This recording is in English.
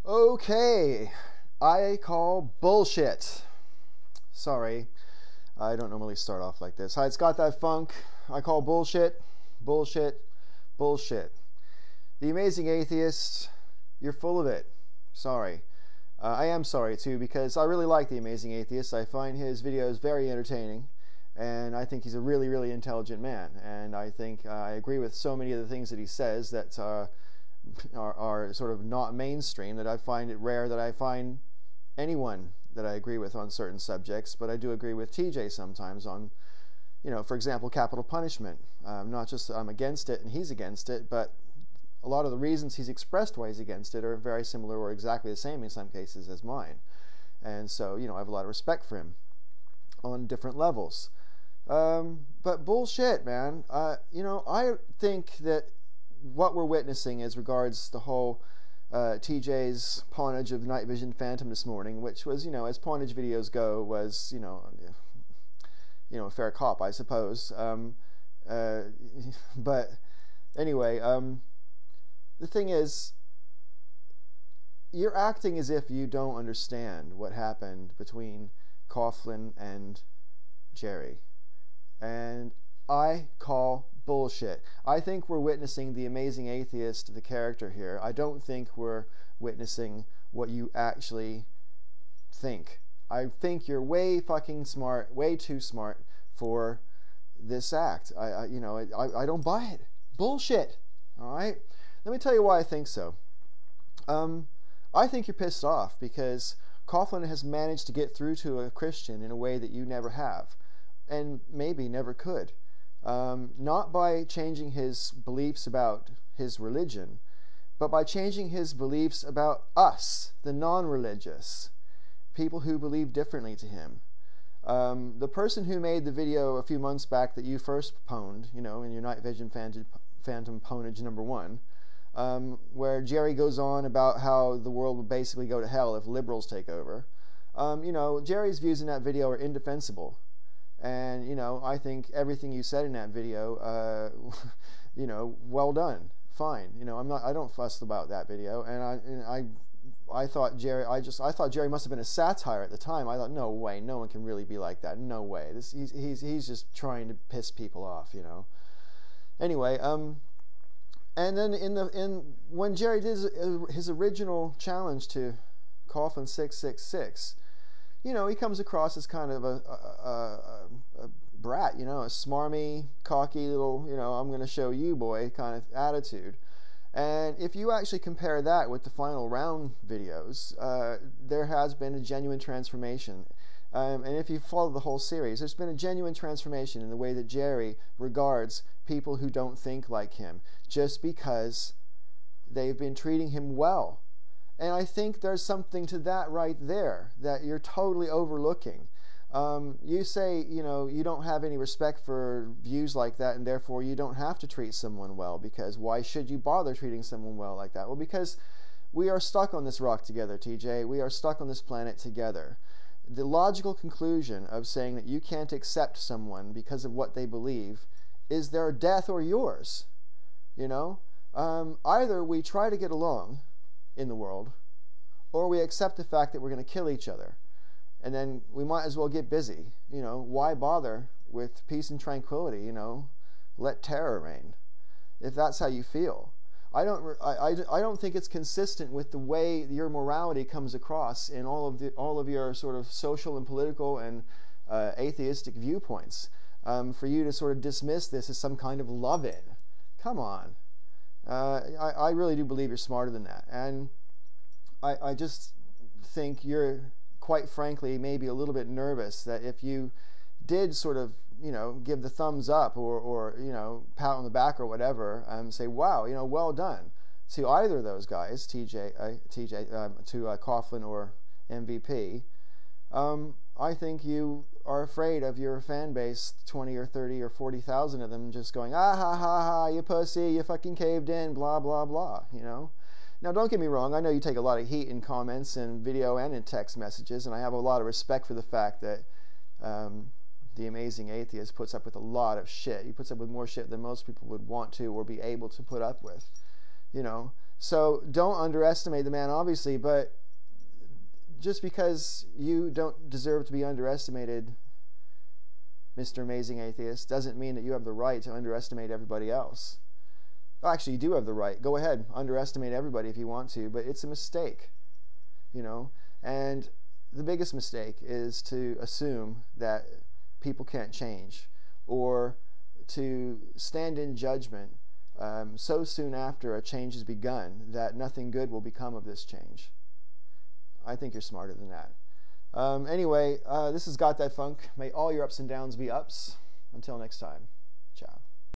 Okay, I call bullshit. Sorry, I don't normally start off like this. Hi, it's gothatfunk. I call bullshit, bullshit, bullshit. The Amazing Atheist, you're full of it. Sorry. I am sorry too, because I really like The Amazing Atheist. I find his videos very entertaining, and I think he's a really, really intelligent man. And I think I agree with so many of the things that he says that are sort of not mainstream, that I find it rare that I find anyone that I agree with on certain subjects. But I do agree with TJ sometimes on, for example, capital punishment. Not just I'm against it and he's against it, but a lot of the reasons he's expressed why he's against it are very similar or exactly the same in some cases as mine. And so, I have a lot of respect for him on different levels. But bullshit, man. I think that what we're witnessing as regards the whole TJ's pawnage of night vision phantom this morning, which was, as pawnage videos go, was, a fair cop, I suppose. But anyway, the thing is, you're acting as if you don't understand what happened between Coughlin and Jerre. And I call bullshit. I think we're witnessing the Amazing Atheist, the character here. I don't think we're witnessing what you actually think. I think you're way fucking smart, way too smart for this act. I don't buy it. Bullshit. All right? Let me tell you why I think so. I think you're pissed off because Coughlin has managed to get through to a Christian in a way that you never have, and maybe never could. Not by changing his beliefs about his religion, but by changing his beliefs about us, the non-religious, people who believe differently to him. The person who made the video a few months back that you first pwned, in your night vision phantom pwnage number 1, where Jerre goes on about how the world will basically go to hell if liberals take over. Jerry's views in that video are indefensible. And, I think everything you said in that video, well done, fine. I don't fuss about that video. And I thought Jerre must have been a satire at the time. I thought, no way, no one can really be like that. No way. He's just trying to piss people off, Anyway, and then when Jerre did his original challenge to Coughlin 666, he comes across as kind of a brat, a smarmy, cocky little, I'm going to show you, boy, kind of attitude. And if you actually compare that with the final round videos, there has been a genuine transformation. And if you follow the whole series, there's been a genuine transformation in the way that Jerre regards people who don't think like him, just because they've been treating him well. And I think there's something to that right there that you're totally overlooking. You say, you don't have any respect for views like that, and therefore you don't have to treat someone well, because why should you bother treating someone well like that? Well, because we are stuck on this rock together, TJ. We are stuck on this planet together. The logical conclusion of saying that you can't accept someone because of what they believe is their death or yours. Either we try to get along in the world, or we accept the fact that we're going to kill each other, and then we might as well get busy. Why bother with peace and tranquility? Let terror reign, if that's how you feel. I don't think it's consistent with the way your morality comes across in all of your sort of social and political and atheistic viewpoints. For you to sort of dismiss this as some kind of love-in. Come on. I really do believe you're smarter than that. And I just think you're, quite frankly, maybe a little bit nervous that if you did sort of, give the thumbs up or pat on the back or whatever, and say, wow, well done to either of those guys, to Coughlin or MVP, I think you are afraid of your fan base, 20 or 30 or 40,000 of them, just going, ah ha ha ha, you pussy, you fucking caved in, blah blah blah. Now, don't get me wrong. I know you take a lot of heat in comments and video and in text messages, and I have a lot of respect for the fact that the Amazing Atheist puts up with a lot of shit. He puts up with more shit than most people would want to or be able to put up with. So don't underestimate the man, obviously, but just because you don't deserve to be underestimated, Mr. Amazing Atheist, doesn't mean that you have the right to underestimate everybody else. Well, actually, you do have the right. Go ahead, underestimate everybody if you want to, but it's a mistake, you know. And the biggest mistake is to assume that people can't change, or to stand in judgment so soon after a change has begun that nothing good will become of this change. I think you're smarter than that. Anyway, this is Got That Funk. May all your ups and downs be ups. Until next time, ciao.